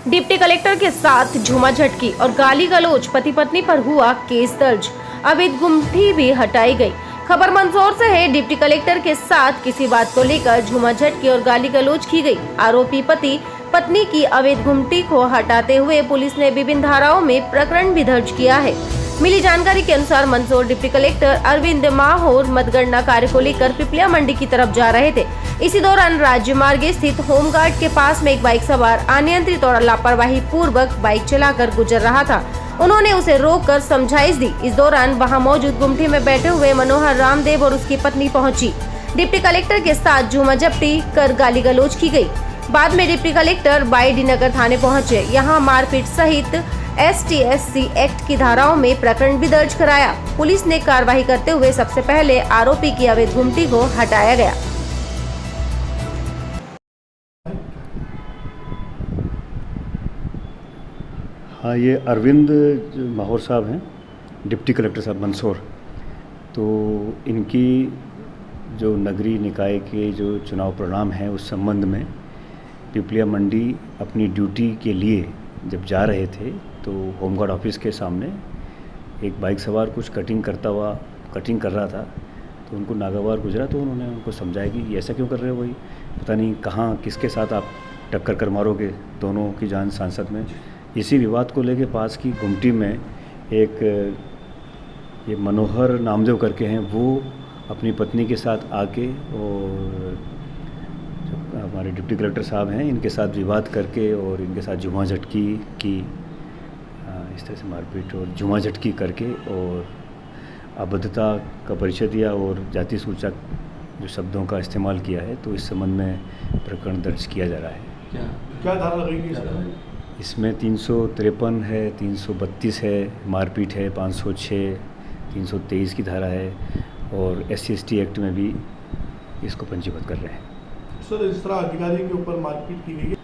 Deputy collector के साथ झूमाझटकी और गाली गलौज, पति पत्नी पर हुआ केस दर्ज। अवैध गुमटी भी हटाई गई। खबर मंदसौर से है। डिप्टी कलेक्टर के साथ किसी बात को लेकर झूमाझटकी और गाली गलौज की गई। आरोपी पति पत्नी की अवैध गुमटी को हटाते हुए पुलिस ने विभिन्न धाराओं में प्रकरण भी दर्ज किया है। मिली जानकारी के अनुसार मंदसौर डिप्टी कलेक्टर अरविंद माहौर मतगणना कार्य को लेकर पिपलिया मंडी की तरफ जा रहे थे। इसी दौरान राज्य मार्ग स्थित होमगार्ड के पास में एक बाइक सवार अनियंत्रित और लापरवाही पूर्वक बाइक चलाकर गुजर रहा था। उन्होंने उसे रोककर समझाइश दी। इस दौरान वहां मौजूद गुमटी में बैठे हुए मनोहर रामदेव और उसकी पत्नी पहुंची। डिप्टी कलेक्टर के साथ झूमाझटकी कर गाली गलौज की गई। बाद में डिप्टी कलेक्टर बाईडी नगर थाने पहुंचे। यहां मारपीट सहित ST/SC एक्ट की धाराओं में प्रकरण भी दर्ज कराया। पुलिस ने कार्रवाई करते हुए सबसे पहले आरोपी की अवैध गुमटी को हटाया गया। हाँ, ये अरविंद माहौर साहब हैं, डिप्टी कलेक्टर साहब मंदसौर। तो इनकी जो नगरीय निकाय के जो चुनाव परिणाम हैं उस संबंध में पिपलिया मंडी अपनी ड्यूटी के लिए जब जा रहे थे तो होमगार्ड ऑफिस के सामने एक बाइक सवार कुछ कटिंग कर रहा था। तो उनको नागवार गुजरा तो उन्होंने उनको समझाया कि ऐसा क्यों कर रहे हो, वही पता नहीं कहाँ किसके साथ आप टक्कर कर मारोगे, दोनों की जान सांसद में। इसी विवाद को लेके पास की गुमटी में एक ये मनोहर नामदेव करके हैं, वो अपनी पत्नी के साथ आके और हमारे डिप्टी कलेक्टर साहब हैं इनके साथ विवाद करके और इनके साथ झूमाझटकी की, इस तरह से मारपीट और झूमाझटकी करके और अभद्रता का परिचय दिया और जाति सूचक जो शब्दों का इस्तेमाल किया है। तो इस संबंध में प्रकरण दर्ज किया जा रहा है। क्या धारा लगेगी इसमें? 353 है, 332 है, मारपीट है, 506, 323 की धारा है और SC/ST एक्ट में भी इसको पंजीबद्ध कर रहे हैं। सर, इस तरह अधिकारी के ऊपर मारपीट की गई है?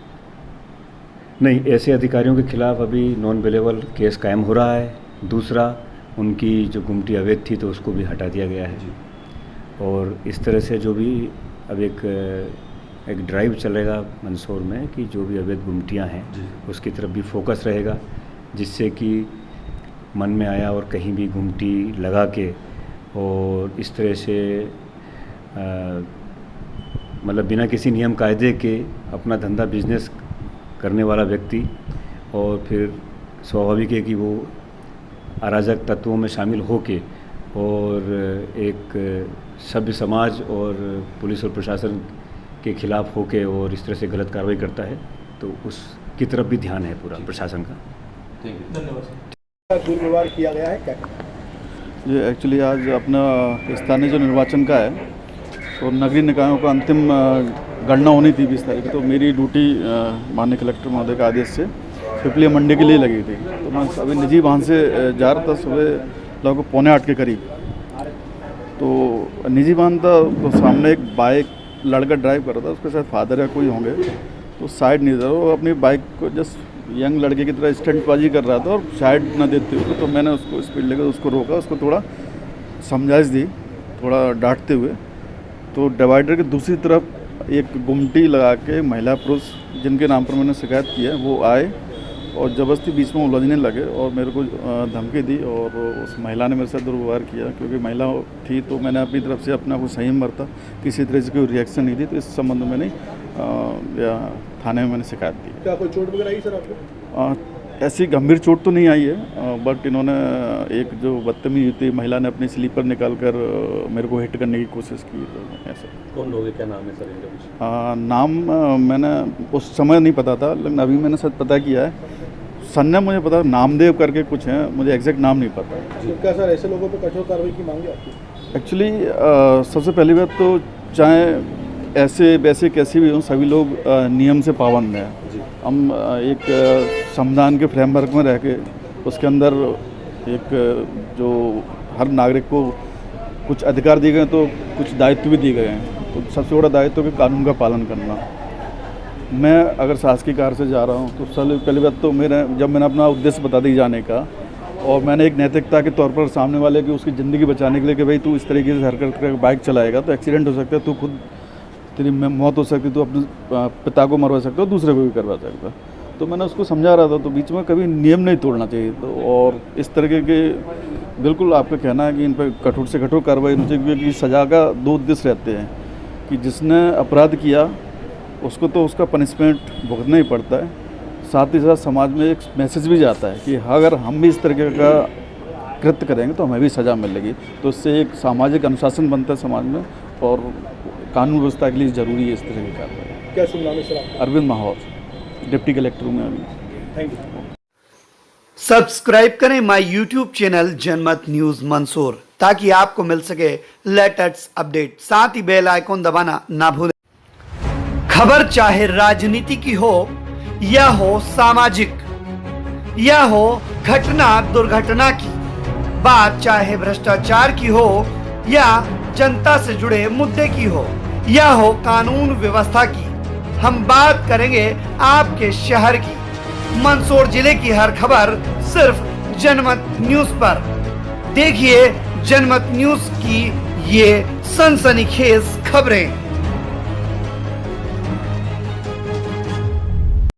नहीं, ऐसे अधिकारियों के खिलाफ अभी नॉन बेलेबल केस कायम हो रहा है। दूसरा, उनकी जो गुमटी अवैध थी तो उसको भी हटा दिया गया है। और इस तरह से जो भी अब एक ड्राइव चलेगा मंदसौर में कि जो भी अवैध गुमटियाँ हैं उसकी तरफ भी फोकस रहेगा, जिससे कि मन में आया और कहीं भी गुमटी लगा के और इस तरह से मतलब बिना किसी नियम कायदे के अपना धंधा बिजनेस करने वाला व्यक्ति और फिर स्वाभाविक है कि वो अराजक तत्वों में शामिल होके और एक सभ्य समाज और पुलिस और प्रशासन के खिलाफ होके और इस तरह से गलत कार्रवाई करता है, तो उसकी तरफ भी ध्यान है पूरा प्रशासन का। धन्यवाद। दुर्व्यवहार किया गया है क्या? ये एक्चुअली आज अपना स्थानीय जो निर्वाचन का है तो नगरीय निकायों का अंतिम गणना होनी थी 20 तारीख को। तो मेरी ड्यूटी माननीय कलेक्टर महोदय के आदेश से पिपलिया मंडी के लिए लगी थी। तो मैं अभी निजी वाहन से जा रहा था, सुबह लगभग 7:45 के करीब। तो निजी वाहन था तो सामने एक बाइक लड़का ड्राइव कर रहा था, उसके साथ फादर या कोई होंगे, तो साइड नहीं था। वो अपनी बाइक को जस्ट यंग लड़के की तरह स्टंटबाजी कर रहा था और साइड न देते हुए तो मैंने उसको स्पीड लेकर उसको रोका, उसको थोड़ा समझाइश दी, थोड़ा डांटते हुए। तो डिवाइडर की दूसरी तरफ एक गुमटी लगा के महिला पुरुष जिनके नाम पर मैंने शिकायत की है वो आए और ज़बरदस्ती बीच में उलझने लगे और मेरे को धमकी दी और उस महिला ने मेरे साथ दुर्व्यवहार किया। क्योंकि महिला थी तो मैंने अपनी तरफ से अपना कोई संयम बरता, किसी तरह से कोई रिएक्शन नहीं दी। तो इस संबंध में थाने में मैंने शिकायत दी। क्या कोई चोट वगैरह आई सर आपको? ऐसी गंभीर चोट तो नहीं आई है, बट इन्होंने एक जो बदतमीजी थी, महिला ने अपनी स्लीपर निकाल कर मेरे को हिट करने की कोशिश की। तो ऐसा कौन लोग, क्या नाम है सर इनका? नाम मैंने उस समय नहीं पता था, लेकिन अभी मैंने सच पता किया है। सरनेम मुझे पता, नामदेव करके कुछ हैं, मुझे एग्जैक्ट नाम नहीं पता। क्या सर ऐसे लोगों पर कठोर कार्रवाई की मांग है आपकी? एक्चुअली सबसे पहली बात तो चाहे ऐसे वैसे कैसे भी हों, सभी लोग नियम से पाबंद हैं। हम एक संविधान के फ्रेमवर्क में रह के उसके अंदर एक जो हर नागरिक को कुछ अधिकार दिए गए तो कुछ दायित्व भी दिए गए हैं। तो सबसे बड़ा दायित्व है कानून का पालन करना। मैं अगर शासकीय कार से जा रहा हूँ तो पहली बात तो जब मैंने अपना उद्देश्य बता दी जाने का और मैंने एक नैतिकता के तौर पर सामने वाले की उसकी ज़िंदगी बचाने के लिए कि भाई तू इस तरीके से हरकत कर बाइक चलाएगा तो एक्सीडेंट हो सकता है, तू खुद तेरी मौत हो सकती है, तू अपने पिता को मरवा सकता है, दूसरे को भी करवा सकता है। तो मैंने उसको समझा रहा था, तो बीच में कभी नियम नहीं तोड़ना चाहिए। तो और इस तरीके के बिल्कुल आपका कहना है कि इन पर कठोर से कठोर कार्रवाई होनी चाहिए, क्योंकि सज़ा का 2 उद्देश्य रहते हैं कि जिसने अपराध किया उसको तो उसका पनिशमेंट भुगतना ही पड़ता है, साथ ही साथ समाज में एक मैसेज भी जाता है कि अगर हम भी इस तरीके का कृत्य करेंगे तो हमें भी सज़ा मिलेगी। तो इससे एक सामाजिक अनुशासन बनता है समाज में, और कानून व्यवस्था के लिए ज़रूरी है इस तरह की कार्रवाई। क्या शुभ नाम है सर आपका? अरविंद माहौर, डिप्टी कलेक्टर हूँ मैं अभी। Thank you. सब्सक्राइब करें माय यूट्यूब चैनल जनमत न्यूज मंसूर, ताकि आपको मिल सके लेटेस्ट अपडेट। साथ ही बेल आइकॉन दबाना ना भूलें। खबर चाहे राजनीति की हो या हो सामाजिक या हो घटना दुर्घटना की, बात चाहे भ्रष्टाचार की हो या जनता से जुड़े मुद्दे की हो या हो कानून व्यवस्था की, हम बात करेंगे आपके शहर की, मंदसौर जिले की हर खबर सिर्फ जनमत न्यूज पर। देखिए जनमत न्यूज की ये सनसनीखेज खबरें।